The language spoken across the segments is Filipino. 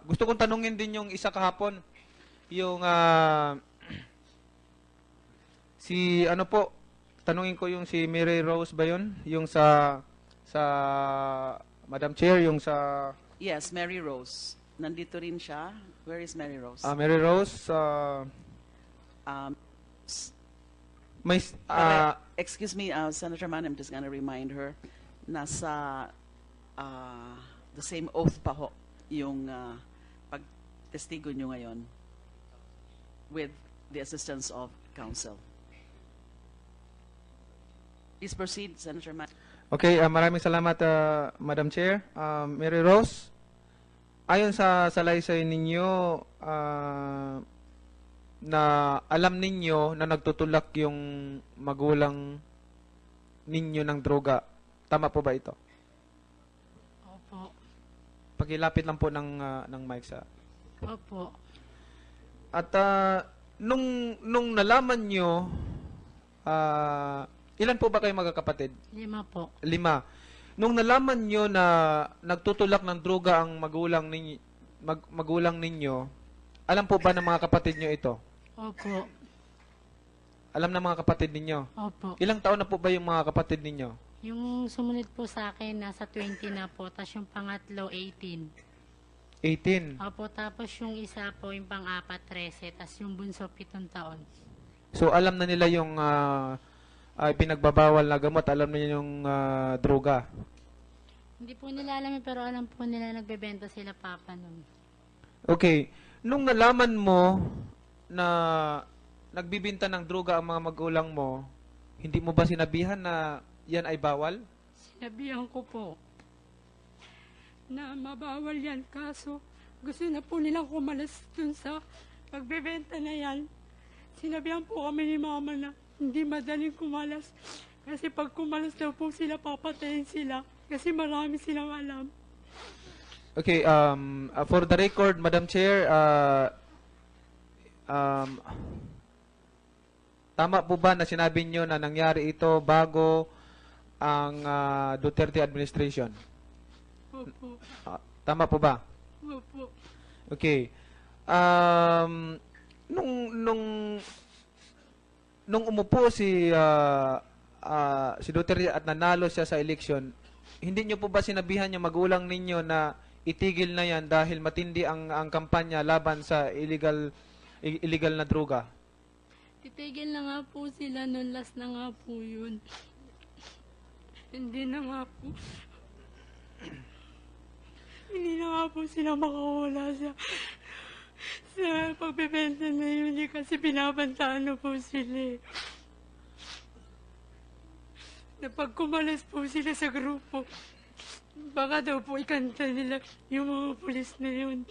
gusto kong tanungin din yung isa kahapon, yung si ano po, tanungin ko yung si Mary Rose ba yun? Yung sa Madam Chair, yung sa Yes, Mary Rose. Nandito rin siya. Where is Mary Rose? Mary Rose, Um, may excuse me, Senator Mann, I'm just gonna remind her, nasa the same oath pa ho yung pagtestigo nyo ngayon with the assistance of counsel. Please proceed, Senator Mann. Okay, maraming salamat, Madam Chair. Mary Rose, ayon sa salaysay ninyo, na alam ninyo na nagtutulak yung magulang ninyo ng droga. Tama po ba ito? Opo. Pagilapit lang po ng mic sa... Opo. At nung nalaman nyo, ilan po ba kayo magkakapatid? 5 po. 5. Nung nalaman nyo na nagtutulak ng droga ang magulang ninyo, alam po ba ng mga kapatid nyo ito? Opo. Alam ng mga kapatid ninyo? Opo. Ilang taon na po ba yung mga kapatid ninyo? Yung sumunod po sa akin, nasa 20 na po. Tapos yung pangatlo, 18. 18. Opo, tapos yung isa po, yung pang-apat, 13. Tapos yung bunso, 7 taon. So, alam na nila yung pinagbabawal na gamot. Alam nila yung droga. Hindi po nila alam, pero alam po nila nagbebenta sila papa nun. Okay. Nung nalaman mo na nagbibinta ng droga ang mga magulang mo, hindi mo ba sinabihan na yan ay bawal? Sinabihan ko po na mabawal yan, kaso gusto na po nilang kumalas dun sa pagbebenta na yan. Sinabihan po kami ni mama na hindi madaling kumalas kasi pag kumalas daw po sila, papatayin sila kasi marami silang alam. Okay, for the record, Madam Chair, tama po ba na sinabi nyo na nangyari ito bago ang Duterte administration? Opo. Tama po ba? Opo. Okay. Nung umupo si Duterte at nanalo siya sa election, hindi nyo po ba sinabihan yung magulang ninyo na itigil na yan dahil matindi ang kampanya laban sa illegal na droga? Titigil na nga po sila nun, last na nga po yun. Hindi na nga po. Hindi na nga po sila makawala sa pagbebenta na yun kasi binabantaan na po sila eh. Na pag kumalas po sila sa grupo, baka daw po ikanta nila yung mga pulis na yun.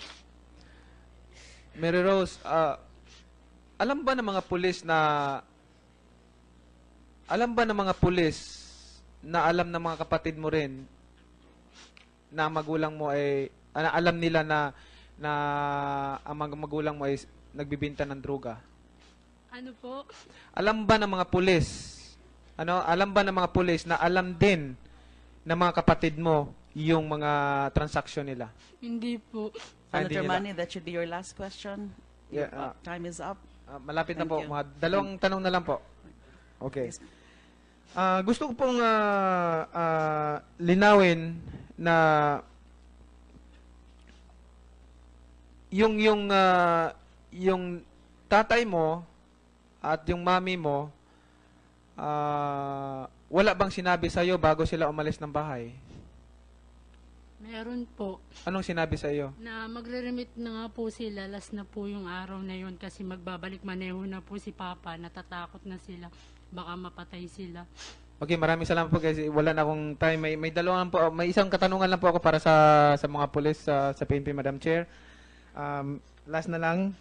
Mary Rose, alam ba ng mga pulis na alam ng mga kapatid mo rin na magulang mo ay alam nila na ang mga magulang mo ay nagbibinta ng droga? Ano po? Alam ba ng mga pulis na alam din ng mga kapatid mo yung mga transaksyon nila? Hindi po. Hindi Senator nila. Manny, that should be your last question. Yeah, Your time is up. Malapit na Thank po. you. Mga dalawang tanong na lang po. Okay. Gusto ko pong linawin na yung tatay mo at yung mami mo wala bang sinabi sa iyo bago sila umalis ng bahay? Meron po. Anong sinabi sa iyo? Na magre-remit na nga po sila, last na po yung araw na yun kasi magbabalik maneho na po si Papa, natatakot na sila, baka mapatay sila. Okay, maraming salamat po kasi wala na akong time. May isang katanungan lang po ako para sa mga pulis sa PNP, Madam Chair. Last na lang.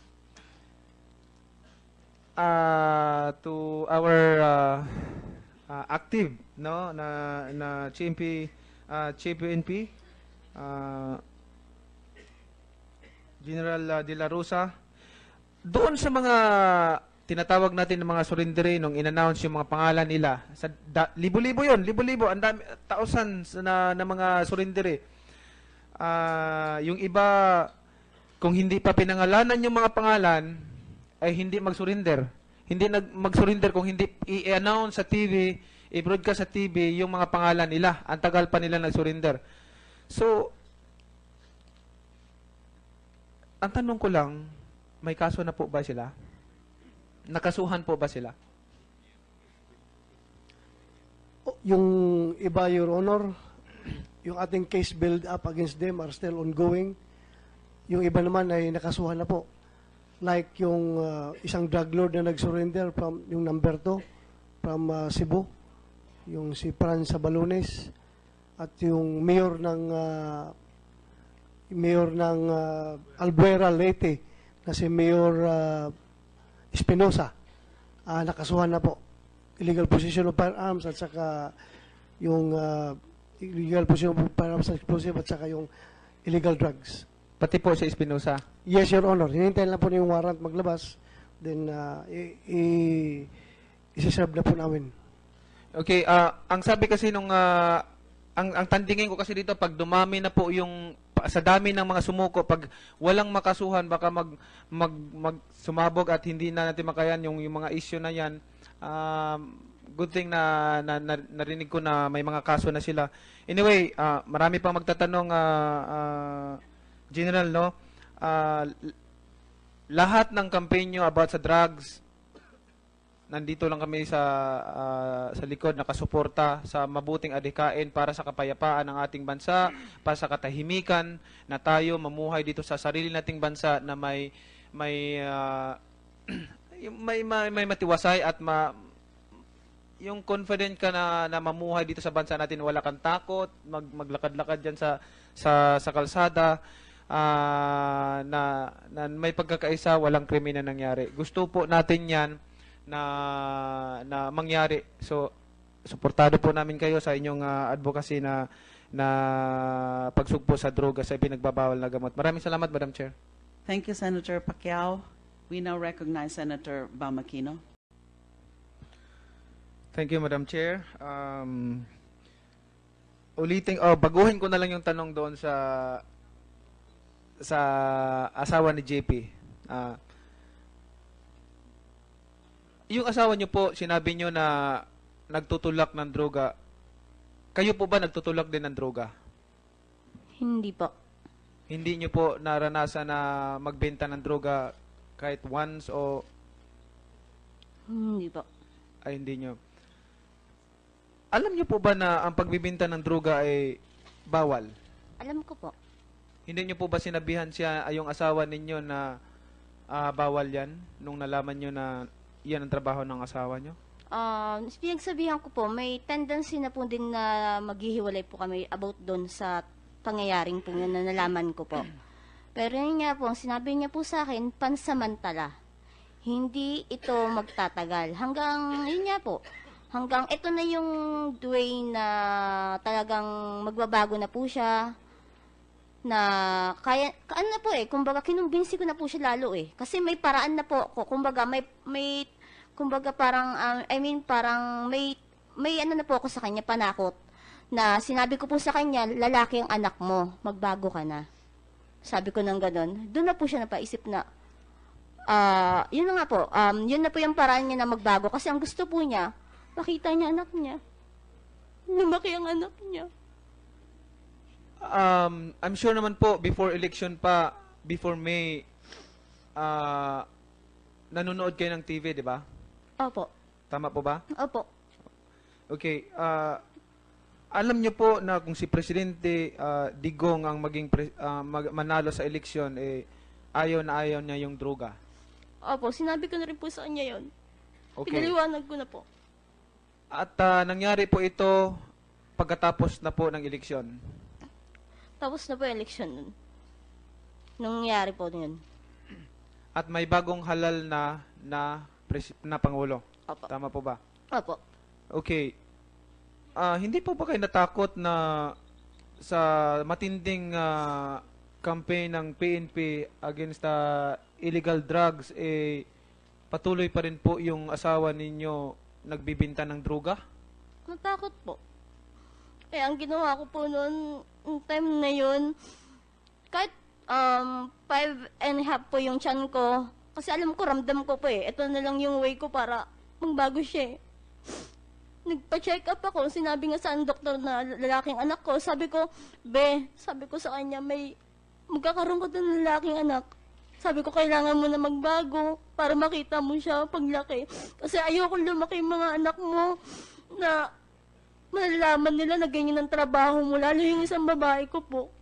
To our active na Chief PNP, General De La Rosa, doon sa mga tinatawag natin ng mga surrendere nung in-announce yung mga pangalan nila, libo-libo yun, libo-libo, ang dami, thousands na mga surrendere. Yung iba, kung hindi pa pinangalanan yung mga pangalan, ay hindi mag-surrender. Hindi mag-surrender kung hindi i-announce sa TV, i-broadcast sa TV yung mga pangalan nila. Ang tagal pa nila nag-surrender. So, ang tanong ko lang, may kaso na po ba sila? Nakasuhan po ba sila? Yung iba, Your Honor, yung ating case build up against them are still ongoing. Yung iba naman ay nakasuhan na po. Like yung isang drug lord na nag-surrender from yung number 2 from Cebu, yung si Fran Sabalones, at yung mayor ng Albuera, Leyte, na si Mayor Espinosa, nakasuhan na po. Illegal possession of firearms at saka yung illegal possession of firearms and explosive at saka yung illegal drugs. Pati po si Espinosa. Yes, Your Honor. Hinintayin lang po na yung warrant maglabas. Then, isi-serve na po namin. Okay, ang sabi kasi nung ang tandingin ko kasi dito pag dumami na po yung sa dami ng mga sumuko, pag walang makasuhan baka mag sumabog at hindi na natin makayan yung mga issue na yan. Good thing na narinig ko na may mga kaso na sila. Anyway, marami pang magtatanong General, no? Lahat ng campaign nyo about sa drugs, nandito lang kami sa likod, nakasuporta sa mabuting adhikain para sa kapayapaan ng ating bansa, para sa katahimikan na tayo mamuhay dito sa sarili nating bansa na may matiwasay at yung confident ka na mamuhay dito sa bansa natin, wala kang takot, maglakad-lakad diyan sa kalsada, na may pagkakaisa, walang krimen na nangyari. Gusto po natin 'yan na mangyari. So, suportado po namin kayo sa inyong advocacy na pagsugpo sa droga sa pinagbabawal na gamot. Maraming salamat, Madam Chair. Thank you, Senator Pacquiao. We now recognize Senator Bamakino. Thank you, Madam Chair. Baguhin ko na lang yung tanong doon sa asawa ni JP. Yung asawa niyo po, sinabi niyo na nagtutulak ng droga. Kayo po ba nagtutulak din ng droga? Hindi po. Hindi niyo po naranasan na magbenta ng droga kahit once o Hindi po. ay hindi niyo? Alam niyo po ba na ang pagbibenta ng droga ay bawal? Alam ko po. Hindi niyo po ba sinabihan siya, yung asawa ninyo na bawal yan nung nalaman niyo na yan ang trabaho ng asawa niyo? Pinagsabihan ko po, may tendency na po din na maghihiwalay po kami about doon sa pangyayaring po yun na nalaman ko po. Pero yun nga po, ang sinabi niya po sa akin, pansamantala. Hindi ito magtatagal. Hanggang, yun nga po, hanggang ito na yung way na talagang magbabago na po siya. Na kaya, ano na po kumbaga kinumbinsi ko na po siya lalo Kasi may paraan na po ako, kumbaga kumbaga parang, parang may ano na po ako sa kanya, panakot. Na sinabi ko po sa kanya, lalaki ang anak mo, magbago ka na. Sabi ko nang ganon. Doon na po siya napaisip na, yun na nga po, yun na po yung paraan niya na magbago. Kasi ang gusto po niya, makita niya anak niya. Lumaki ang anak niya. I'm sure naman po, before election pa, before May, nanonood kayo ng TV, di ba? Opo. Tama po ba? Opo. Okay. Alam niyo po na kung si Presidente Digong ang maging manalo sa eleksyon, ayaw na ayaw niya yung droga. Opo, sinabi ko na rin po sa kanya yun. Okay. Pinaliwanag ko na po. At nangyari po ito pagkatapos na po ng eleksyon. Tapos na po yung election nun. Nangyari po yun. At may bagong halal na Pangulo. Opo. Tama po ba? Opo. Okay. Hindi po ba kayo natakot na sa matinding campaign ng PNP against illegal drugs, patuloy pa rin po yung asawa ninyo nagbibinta ng droga? Natakot po. Ang ginawa ko po noon, yung time na yun, kahit 5.5 po yung tiyan ko, kasi alam ko, ramdam ko po eh. Ito na lang yung way ko para magbago siya eh. Nagpa-check up ako, sinabi nga sa doktor na lalaking anak ko, sabi ko, sabi ko sa kanya, magkakaroon ko ng lalaking anak. Sabi ko, kailangan mo na magbago para makita mo siya paglaki. Kasi ayoko lumaki yung mga anak mo na malalaman nila na ganyan ang trabaho mo, lalo yung isang babae ko po.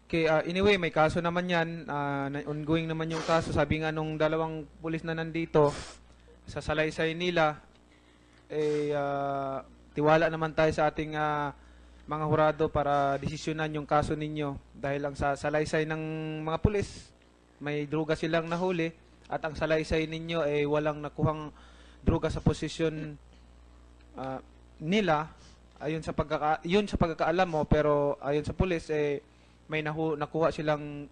Okay, anyway, may kaso naman yan. Ongoing naman yung kaso. Sabi nga nung dalawang pulis na nandito, sa salaysay nila, tiwala naman tayo sa ating mga hurado para desisyonan yung kaso ninyo. Dahil ang sa salaysay ng mga pulis, may droga silang nahuli, at ang salaysay ninyo ay walang nakuhang droga sa posisyon nila, ayon sa pagkakaalam mo, pero ayon sa pulis, may nakuha silang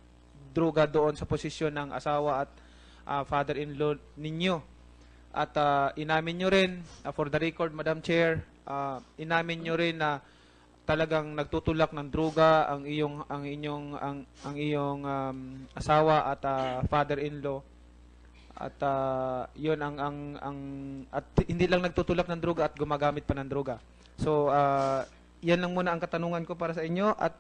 droga doon sa posisyon ng asawa at father-in-law ninyo. At inamin nyo rin, for the record, Madam Chair, inamin nyo rin na talagang nagtutulak ng droga ang iyong asawa at father-in-law. At yun at hindi lang nagtutulak ng droga at gumagamit pa ng droga. So yan lang muna ang katanungan ko para sa inyo, at